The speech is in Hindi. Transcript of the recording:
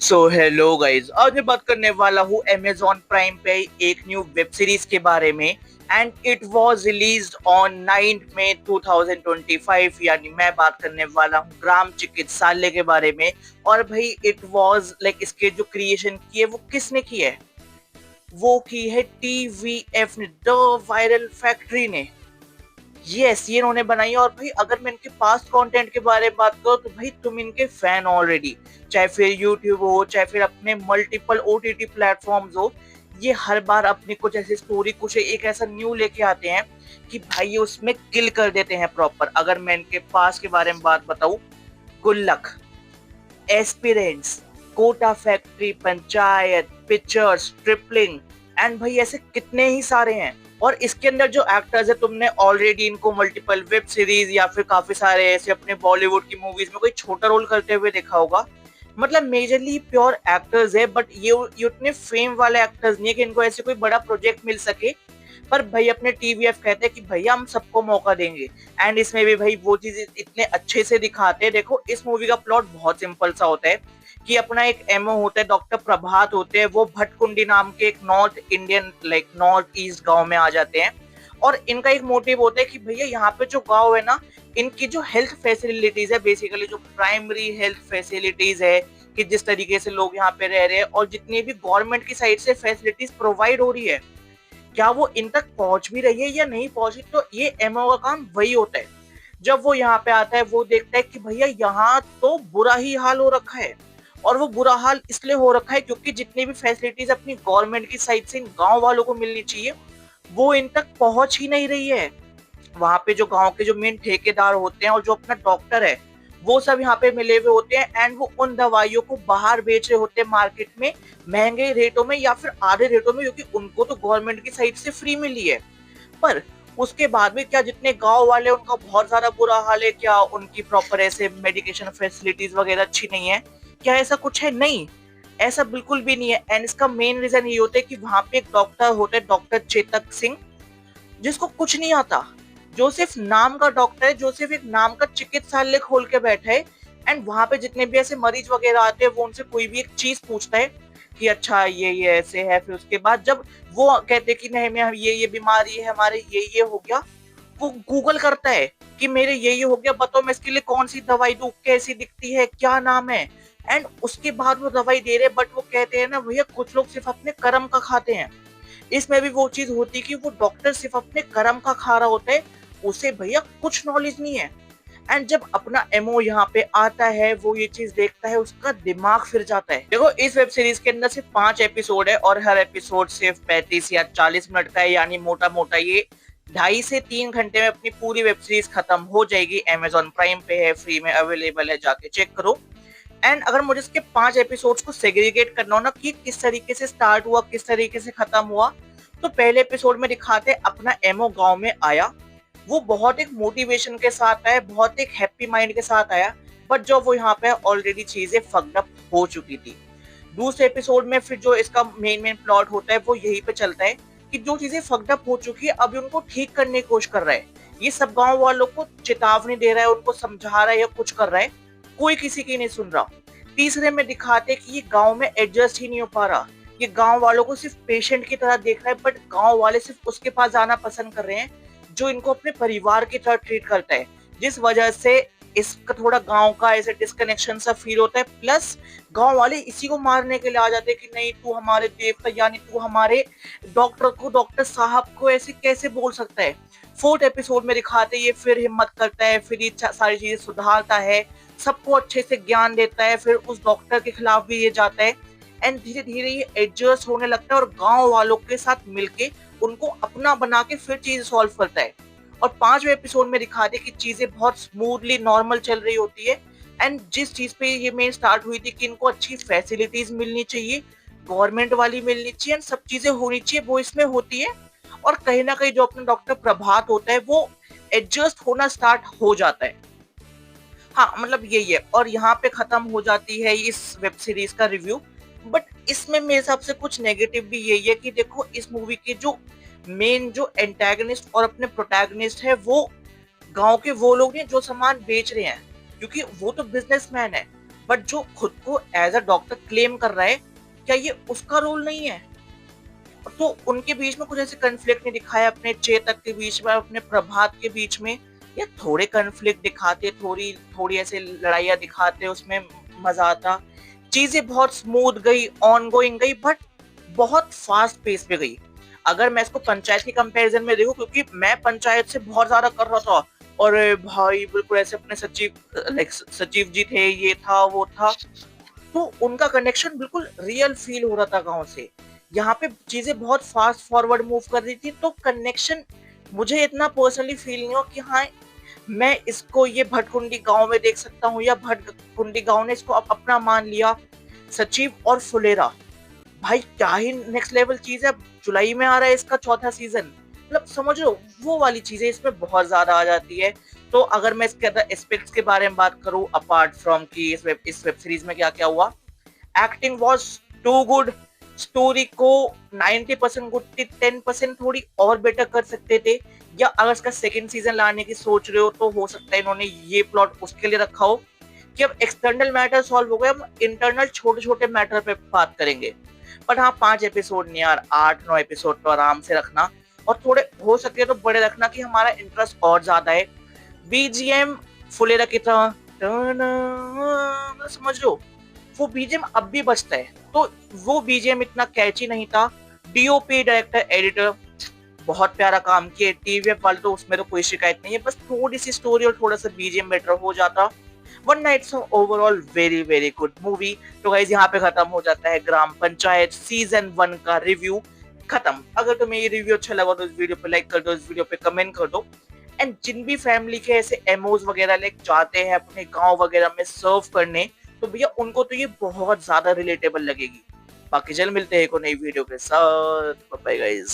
सो हेलो गाइज, आज मैं बात करने वाला हूँ Amazon प्राइम पे एक न्यू वेब सीरीज के बारे में। And it was released on 9 मई 2025। यानी मैं बात करने वाला हूँ ग्राम चिकित्सालय के बारे में। और भाई इट वाज लाइक इसके जो क्रिएशन की है वो किसने की है? वो की है TVF ने, द वायरल फैक्ट्री ने। ये इन्होंने बनाई है। और भाई अगर मैं इनके पास्ट कंटेंट के बारे में बात करूँ तो भाई तुम इनके फैन ऑलरेडी, चाहे फिर यूट्यूब हो चाहे फिर अपने मल्टीपल OTT प्लेटफॉर्म्स हो, ये हर बार अपनी कुछ ऐसी स्टोरी कुछ एक ऐसा न्यू लेके आते हैं कि भाई ये उसमें किल कर देते हैं प्रॉपर। अगर मैं इनके पास के बारे में बात बताऊं, Gullak, Aspirants, Kota Factory, Panchayat, Pitchers, Tripling, and भाई ऐसे कितने ही सारे हैं। और इसके अंदर जो एक्टर्स है, तुमने ऑलरेडी इनको मल्टीपल वेब सीरीज या फिर काफी सारे ऐसे अपने बॉलीवुड की मूवीज में कोई छोटा रोल करते हुए देखा होगा। मतलब मेजरली प्योर एक्टर्स है, बट ये उतने फेम वाले एक्टर्स नहीं है कि इनको ऐसे कोई बड़ा प्रोजेक्ट मिल सके। पर भाई अपने TVF कहते हैं कि भैया हम सबको मौका देंगे। एंड इसमें भी भाई वो चीज इतने अच्छे से दिखाते हैं। देखो, इस मूवी का प्लॉट बहुत सिंपल सा होता है कि अपना एक एमओ होता है, डॉक्टर प्रभात होते हैं, वो भटकुंडी नाम के एक north Indian like north east गांव में आ जाते हैं। और इनका एक मोटिव होता है कि भैया यहाँ पे जो गांव है ना, इनकी जो हेल्थ फैसिलिटीज है, बेसिकली जो प्राइमरी हेल्थ फैसिलिटीज है, कि जिस तरीके से लोग यहाँ पे रह रहे हैं और जितनी भी गवर्नमेंट की साइड से फैसिलिटीज प्रोवाइड हो रही है, क्या वो इन तक पहुंच भी रही है या नहीं पहुंची। तो ये एमओ का काम वही होता है। जब वो यहाँ पे आता है, वो देखता है कि भैया यहाँ तो बुरा ही हाल हो रखा है। और वो बुरा हाल इसलिए हो रखा है क्योंकि जितनी भी फैसिलिटीज अपनी गवर्नमेंट की साइड से इन गांव वालों को मिलनी चाहिए, वो इन तक पहुंच ही नहीं रही है। वहां पे जो गांव के जो मेन ठेकेदार होते हैं और जो अपना डॉक्टर है, वो सब यहाँ पे मिले हुए होते हैं। एंड वो उन दवाइयों को बाहर बेच रहे होते हैं मार्केट में महंगे रेटों में या फिर आधे रेटों में, क्योंकि उनको तो गवर्नमेंट की साइड से फ्री मिली है। पर उसके बाद भी क्या जितने गांव वाले उनका बहुत ज्यादा बुरा हाल है? क्या उनकी प्रॉपर ऐसे मेडिकेशन फैसिलिटीज वगैरह अच्छी नहीं है? क्या ऐसा कुछ है? नहीं, ऐसा बिल्कुल भी नहीं है। एंड इसका मेन रीजन ये होता है कि वहां पे एक डॉक्टर होता है, डॉक्टर चेतक सिंह, जिसको कुछ नहीं आता, जो सिर्फ नाम का डॉक्टर है, जो सिर्फ एक नाम का चिकित्सालय खोल के बैठा है। एंड वहां पे जितने भी ऐसे मरीज वगैरह आते हैं, वो उनसे कोई भी एक चीज पूछता है कि अच्छा ये ऐसे है। फिर उसके बाद जब वो कहते हैं कि नहीं हमें ये बीमारी है, हमारे ये हो गया, वो गूगल करता है कि मेरे ये हो गया, बताओ मैं इसके लिए कौन सी दवाई दूं, कैसी दिखती है, क्या नाम है। एंड उसके बाद वो दवाई दे रहे, बट वो कहते हैं ना भैया, कुछ लोग सिर्फ अपने कर्म का खाते हैं। इसमें भी वो चीज होती है कि वो डॉक्टर सिर्फ अपने कर्म का खा रहा होता है, उसे भैया कुछ नॉलेज नहीं है। एंड जब अपना एमओ यहाँ पे आता है, वो ये चीज देखता है, उसका दिमाग फिर जाता है। देखो, इस वेब सीरीज के अंदर सिर्फ 5 एपिसोड है और हर एपिसोड सिर्फ 35 या 40 मिनट का है। यानी मोटा मोटा ये 2.5 से 3 घंटे में अपनी पूरी वेब सीरीज खत्म हो जाएगी। Amazon प्राइम पे है, फ्री में अवेलेबल है, जाके चेक करो। एंड अगर मुझे इसके 5 एपिसोड्स को सेग्रीगेट करना हो ना कि किस तरीके से स्टार्ट हुआ, किस तरीके से खत्म हुआ, तो पहले एपिसोड में दिखाते अपना एमओ गांव में आया। वो बहुत एक मोटिवेशन के साथ आया, बहुत एक हैप्पी माइंड के साथ आया। बट जो वो यहाँ पे ऑलरेडी चीजें फक्ड अप हो चुकी थी। दूसरे एपिसोड में फिर जो इसका मेन प्लॉट होता है, वो यही पे चलता है कि जो चीजें फक्ड अप हो चुकी है, अभी उनको ठीक करने की कोशिश कर रहा है। ये सब गांव वालों को चेतावनी दे रहा है, उनको समझा रहा है या कुछ कर रहा है, कोई किसी की नहीं सुन रहा। तीसरे में दिखाते कि ये गांव में एडजस्ट ही नहीं हो पा रहा। ये गांव वालों को सिर्फ पेशेंट की तरह देख रहा है, बट गांव वाले सिर्फ उसके पास जाना पसंद कर रहे हैं जो इनको अपने परिवार की तरह ट्रीट करता है। जिस वजह से इसका थोड़ा गांव का ऐसे डिस्कनेक्शन सा फील होता है। प्लस गांव वाले इसी को मारने के लिए आ जाते हैं कि नहीं, तू हमारे देवता यानी तू हमारे डॉक्टर को, डॉक्टर साहब को ऐसे कैसे बोल सकता है। फोर्थ एपिसोड में दिखाते ये फिर हिम्मत करता है, फिर ये सारी चीजें सुधारता है, सबको अच्छे से ज्ञान देता है, फिर उस डॉक्टर के खिलाफ भी ये जाता है। एंड धीरे धीरे ये एडजस्ट होने लगता है और गांव वालों के साथ मिलके उनको अपना बना के फिर चीज सॉल्व करता है। और 5वें एपिसोड में दिखाते कि चीजें बहुत स्मूथली नॉर्मल चल रही होती है। एंड जिस चीज पे ये मेन स्टार्ट हुई थी कि इनको अच्छी फैसिलिटीज मिलनी चाहिए, गवर्नमेंट वाली मिलनी चाहिए, सब चीजें होनी चाहिए, वो इसमें होती है। और कहीं ना कहीं जो अपना डॉक्टर प्रभात होता है, वो एडजस्ट होना स्टार्ट हो जाता है। हाँ, मतलब यही है। और यहाँ पे खत्म हो जाती है इस वेब सीरीज का रिव्यू। बट इसमें मेरे हिसाब से कुछ नेगेटिव भी यही है कि देखो, इस मूवी के जो मेन जो एंटेगनिस्ट और अपने प्रोटैगनिस्ट है, वो गांव के वो लोग हैं जो सामान बेच रहे हैं, क्योंकि वो तो बिजनेसमैन है। बट जो खुद को एज अ डॉक्टर क्लेम कर रहा है, क्या ये उसका रोल नहीं है? तो उनके बीच में कुछ ऐसे कन्फ्लिक्ट नहीं दिखाया, अपने चेतक के बीच में, अपने प्रभात के बीच में, या थोड़े कन्फ्लिक्ट दिखाते, थोड़ी थोड़ी ऐसे लड़ाइयाँ दिखाते, उसमें मजा आता। चीजें बहुत स्मूथ गई, ऑन गोइंग गई, बट बहुत फास्ट पेस पे गई। अगर मैं इसको पंचायत के कंपैरिजन में देखूं, क्योंकि मैं पंचायत से बहुत ज्यादा कर रहा था, और भाई बिल्कुल ऐसे अपने सचिव, लाइक सचिव जी थे, ये था वो था, तो उनका कनेक्शन बिल्कुल रियल फील हो रहा था गांव से। यहाँ पे चीजें बहुत फास्ट फॉरवर्ड मूव कर रही थी, तो कनेक्शन मुझे इतना पर्सनली फील नहीं हो कि हाँ, मैं इसको ये भटकुंडी गांव में देख सकता हूँ, या भटकुंडी गांव ने इसको अपना मान लिया। सचिव और फुलेरा, भाई क्या ही नेक्स्ट लेवल चीज है। जुलाई में आ रहा है इसका चौथा सीजन, मतलब समझ लो वो वाली चीजें इसमें बहुत ज्यादा आ जाती है। तो अगर मैं इसके अंदर एस्पेक्ट्स के बारे में बात करूं, अपार्ट फ्रॉम कि इस वेब सीरीज में क्या क्या हुआ, acting was too good. Story को 90% गुड थी, 10% थोड़ी और बेटर कर सकते थे। या अगर इसका सेकंड सीजन लाने की सोच रहे हो, तो हो सकता है इन्होंने ये प्लॉट उसके लिए रखा हो कि अब एक्सटर्नल मैटर सॉल्व हो गए, हम इंटरनल छोटे छोटे मैटर पे बात करेंगे। बट हाँ, 5 एपिसोड नहीं यार, 8-9 एपिसोड तो आराम से रखना, और थोड़े हो सके तो बड़े रखना कि हमारा इंटरेस्ट और ज्यादा है। बीजीएम फुलेरा की तरह समझ लो, वो बीजीएम अब भी बजता है, तो वो बीजीएम इतना कैची नहीं था। डीओपी, डायरेक्टर, एडिटर, बहुत प्यारा काम किया। टीवीएफ वाले तो उसमें तो कोई शिकायत नहीं है, बस थोड़ी सी स्टोरी और थोड़ा सा बीजीएम बेटर हो जाता, वरना it's overall very very good movie. तो गाइस यहाँ पे खत्म हो जाता है ग्राम पंचायत सीजन 1 का रिव्यू, खत्म। अगर तुम्हें ये रिव्यू अच्छा लगा तो इस वीडियो पे लाइक कर दो, इस वीडियो पे कमेंट कर दो। एंड जिन भी फैमिली के ऐसे एमओज वगैरह लेके जाते हैं अपने गांव वगैरह में सर्व करने, तो भैया उनको तो ये बहुत ज्यादा रिलेटेबल लगेगी। बाकी जल्द मिलते हैं एक और नई वीडियो के साथ। Bye guys.